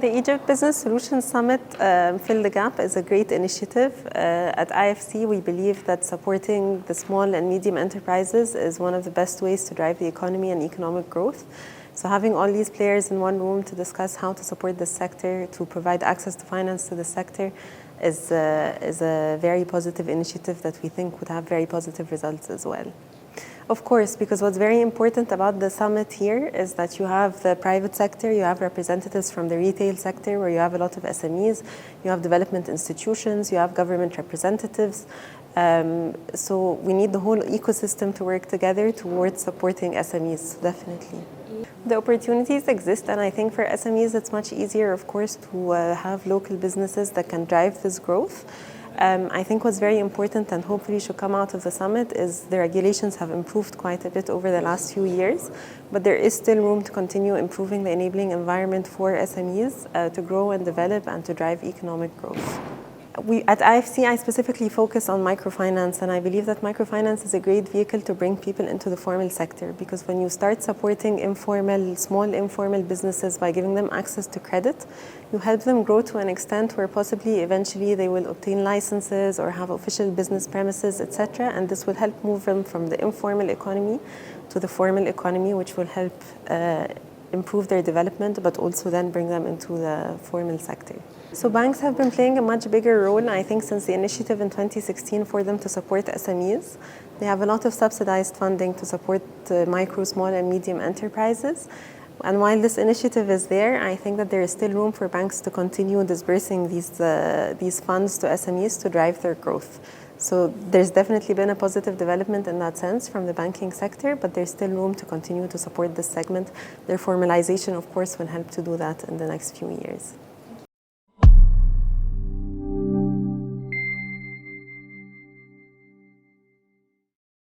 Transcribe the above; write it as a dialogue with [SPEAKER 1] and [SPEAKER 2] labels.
[SPEAKER 1] The Egypt Business Solutions Summit, Fill the Gap, is a great initiative. At IFC, we believe that supporting the small and medium enterprises is one of the best ways to drive the economy and economic growth. So having all these players in one room to discuss how to support the sector, to provide access to finance to the sector, is a very positive initiative that we think would have very positive results as well. Of course, because what's very important about the summit here is that you have the private sector, you have representatives from the retail sector where you have a lot of SMEs, you have development institutions, you have government representatives. So we need the whole ecosystem to work together towards supporting SMEs, definitely. The opportunities exist, and I think for SMEs it's much easier, of course, to have local businesses that can drive this growth. I think what's very important and hopefully should come out of the summit is the regulations have improved quite a bit over the last few years, but there is still room to continue improving the enabling environment for SMEs to grow and develop and to drive economic growth. At IFC, I specifically focus on microfinance, and I believe that microfinance is a great vehicle to bring people into the formal sector, because when you start supporting small informal businesses by giving them access to credit, you help them grow to an extent where possibly eventually they will obtain licenses or have official business premises, etc. And this will help move them from the informal economy to the formal economy, which will help improve their development, but also then bring them into the formal sector. So banks have been playing a much bigger role, I think, since the initiative in 2016 for them to support SMEs. They have a lot of subsidized funding to support micro, small, and medium enterprises. And while this initiative is there, I think that there is still room for banks to continue disbursing these funds to SMEs to drive their growth. So there's definitely been a positive development in that sense from the banking sector, but there's still room to continue to support this segment. Their formalization, of course, will help to do that in the next few years.